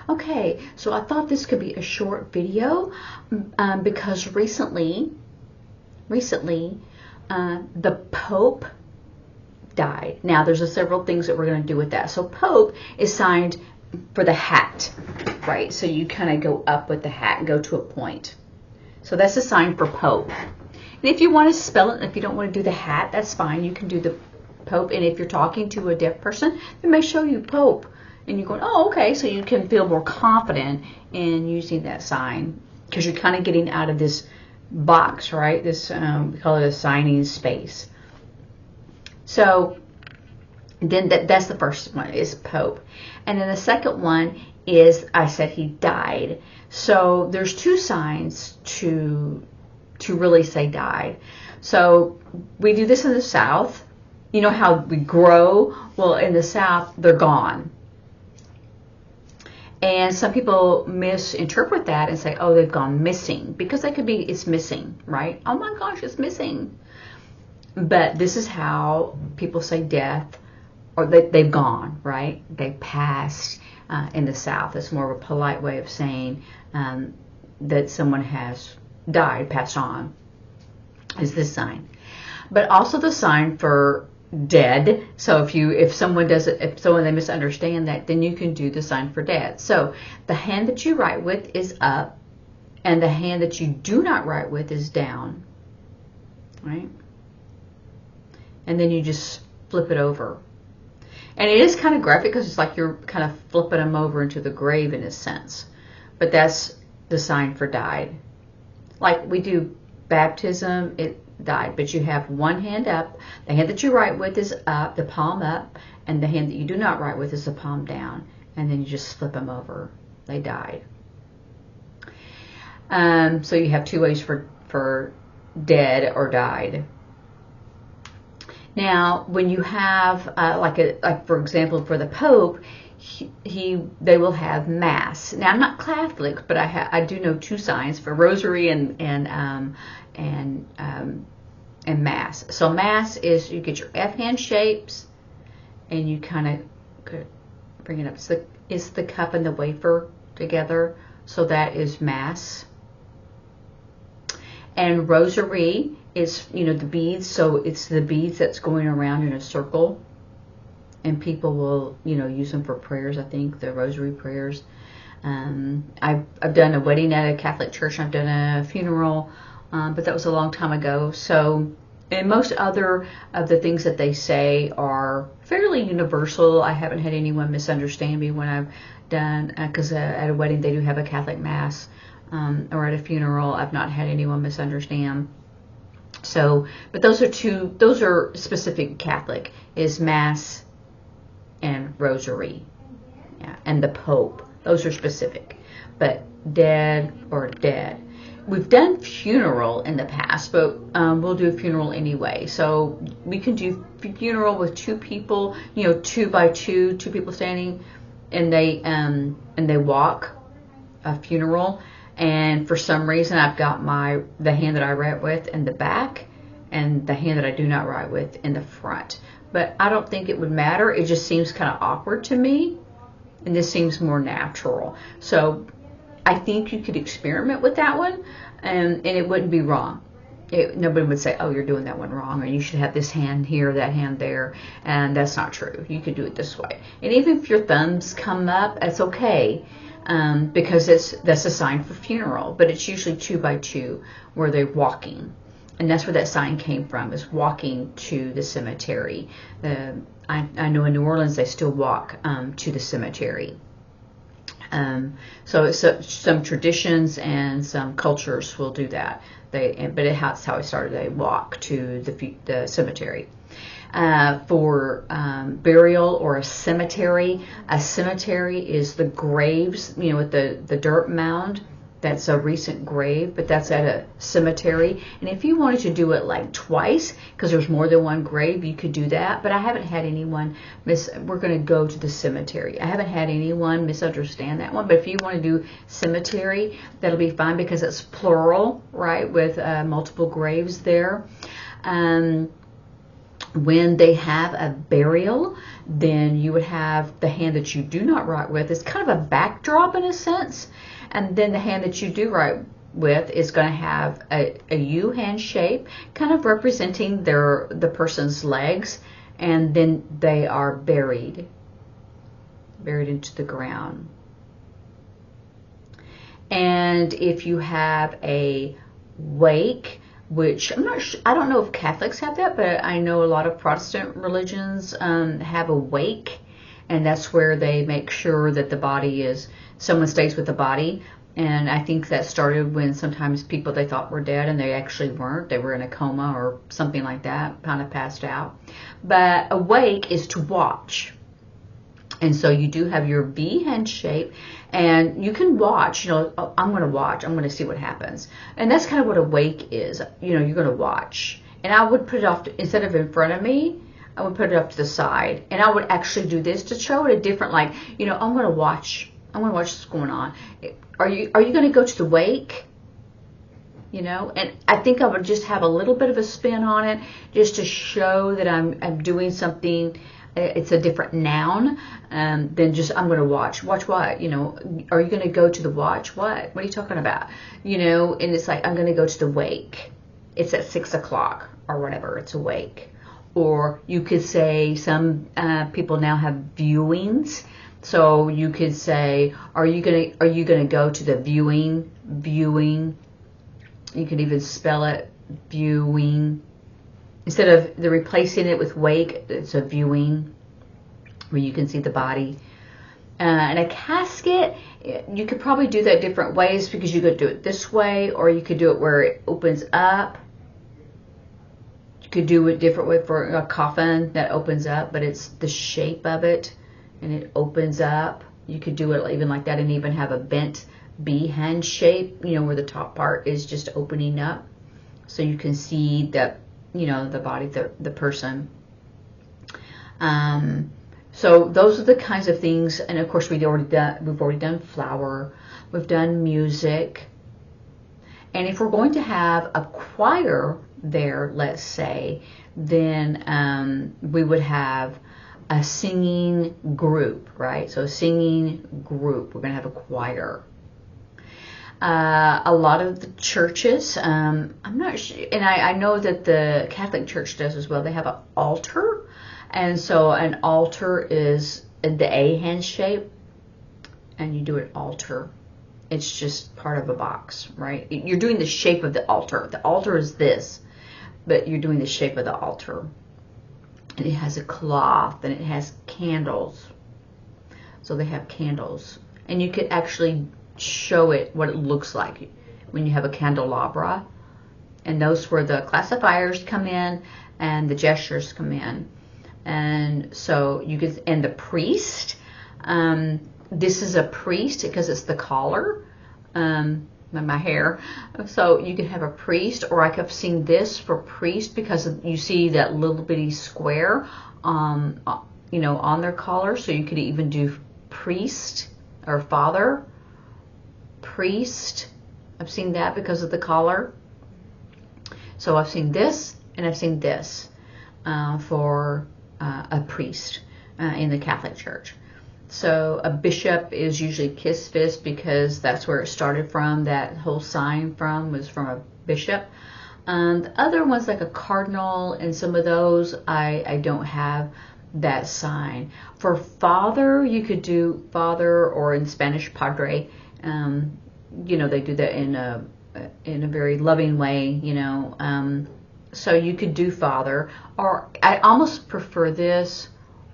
Okay, so I thought this could be a short video because recently the Pope died. Now there's several things that we're going to do with that. So Pope is signed for the hat, right? So you kind of go up with the hat and go to a point. So that's a sign for Pope. And if you want to spell it, if you don't want to do the hat, that's fine. You can do the Pope. And if you're talking to a deaf person, they may show you Pope. And you're going, oh, okay. So you can feel more confident in using that sign because you're kind of getting out of this box, right? This, we call it a signing space. So then that's the first one is Pope. And then the second one is, I said he died. So there's two signs to really say died. So we do this in the South. You know how we grow? Well, in the South, they're gone. And some people misinterpret that and say, oh, they've gone missing. Because that could be, it's missing, right? Oh my gosh, it's missing. But this is how people say death, or they've gone, right? They passed in the South. It's more of a polite way of saying that someone has died, passed on, is this sign. But also the sign for dead. So if someone they misunderstand that, then you can do the sign for dead. So the hand that you write with is up, and the hand that you do not write with is down, right? And then you just flip it over. And it is kind of graphic because it's like you're kind of flipping them over into the grave in a sense. But that's the sign for died. Like we do baptism, it died. But you have one hand up. The hand that you write with is up, the palm up. And the hand that you do not write with is the palm down. And then you just flip them over. They died. So you have two ways for dead or died. Now, when you have, like for example, for the Pope, they will have Mass. Now, I'm not Catholic, but I do know two signs for rosary and Mass. So Mass is you get your F hand shapes, and you kind of bring it up. It's the cup and the wafer together. So that is Mass. And rosary is, the beads. So it's the beads that's going around in a circle. And people will, use them for prayers, I think, the rosary prayers. I've done a wedding at a Catholic church. I've done a funeral, but that was a long time ago. So, and most other of the things that they say are fairly universal. I haven't had anyone misunderstand me when I've done, because at a wedding they do have a Catholic Mass. Or at a funeral, I've not had anyone misunderstand. So, but those are specific Catholic, is Mass and rosary, yeah, and the Pope. Those are specific. But dead or dead. We've done funeral in the past, but we'll do a funeral anyway. So we can do funeral with two people, 2 by 2, two people standing, and they walk a funeral. And for some reason, I've got the hand that I write with in the back and the hand that I do not write with in the front. But I don't think it would matter. It just seems kind of awkward to me. And this seems more natural. So I think you could experiment with that one, and it wouldn't be wrong. Nobody would say, oh, you're doing that one wrong, or you should have this hand here, that hand there. And that's not true. You could do it this way. And even if your thumbs come up, that's okay. Because that's a sign for funeral, but it's usually 2 by 2 where they're walking, and that's where that sign came from, is walking to the cemetery. I know in New Orleans they still walk to the cemetery. So some traditions and some cultures will do that. But that's how it started. They walk to the cemetery. For burial or a cemetery is the graves, with the dirt mound. That's a recent grave, but that's at a cemetery. And if you wanted to do it like twice, because there's more than one grave, you could do that. But I haven't had anyone we're going to go to the cemetery. I haven't had anyone misunderstand that one. But if you want to do cemetery, that'll be fine because it's plural, right, with multiple graves there. When they have a burial, then you would have the hand that you do not write with. It's kind of a backdrop in a sense. And then the hand that you do write with is going to have a U hand shape, kind of representing the person's legs. And then they are buried into the ground. And if you have a wake, which I'm not sure, I don't know if Catholics have that, but I know a lot of Protestant religions have a wake, and that's where they make sure that the body is, someone stays with the body. And I think that started when sometimes people they thought were dead and they actually weren't. They were in a coma or something like that, kind of passed out. But a wake is to watch. And so you do have your V hand shape, and you can watch, oh, I'm going to watch, I'm going to see what happens. And that's kind of what a wake is. You're going to watch. And I would put it off, instead of in front of me, I would put it up to the side. And I would actually do this to show it a different, I'm going to watch. I'm going to watch what's going on. Are you going to go to the wake? And I think I would just have a little bit of a spin on it, just to show that I'm doing something. It's a different noun than just I'm going to watch. Watch what? Are you going to go to the watch? What are you talking about? And it's like, I'm going to go to the wake. It's at 6 o'clock or whatever. It's a wake. Or you could say some people now have viewings. So you could say, are you gonna go to the viewing? Viewing. You could even spell it viewing. Instead of replacing it with wake, it's a viewing, where you can see the body. And a casket, you could probably do that different ways, because you could do it this way, or you could do it where it opens up. You could do it different way for a coffin that opens up, but it's the shape of it, and it opens up. You could do it even like that, and even have a bent B hand shape, where the top part is just opening up, so you can see that, the body, the person. So those are the kinds of things. And of course, we've already done flower, we've done music. And if we're going to have a choir there, let's say, then we would have a singing group, right? So a singing group, we're going to have a choir. A lot of the churches, I'm not sure, and I know that the Catholic Church does as well, they have an altar. And so an altar is the A hand shape, and you do an altar. It's just part of a box, right? You're doing the shape of the altar. The altar is this, but you're doing the shape of the altar. And it has a cloth, and it has candles. So they have candles. And you could actually show it what it looks like when you have a candelabra. And those where the classifiers come in and the gestures come in. And so you could, and the priest, this is a priest because it's the collar, my hair. So you could have a priest, or I could have seen this for priest because you see that little bitty square, on their collar. So you could even do priest or father, priest. I've seen that because of the collar. So I've seen this, and I've seen this for a priest in the Catholic Church. So a bishop is usually kiss fist because that's where it started from. That whole sign was from a bishop. The other ones like a cardinal and some of those, I don't have that sign. For father, you could do father, or in Spanish padre. They do that in a very loving way, so you could do father, or I almost prefer this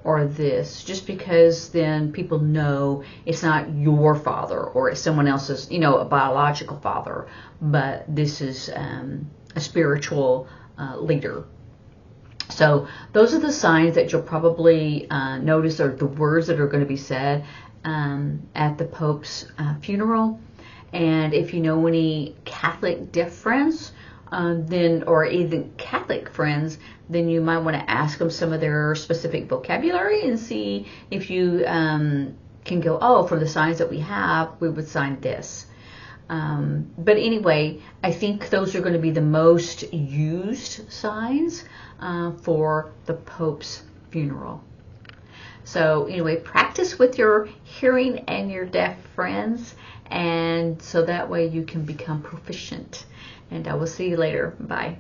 or this, just because then people know it's not your father or it's someone else's, a biological father, but this is a spiritual leader. So those are the signs that you'll probably notice, are the words that are going to be said at the Pope's funeral. And if you know any Catholic deaf friends, then, or even Catholic friends, then you might want to ask them some of their specific vocabulary and see if you can go, oh, for the signs that we have, we would sign this. But anyway, I think those are going to be the most used signs for the Pope's funeral. So anyway, practice with your hearing and your deaf friends, and so that way you can become proficient. And I will see you later. Bye.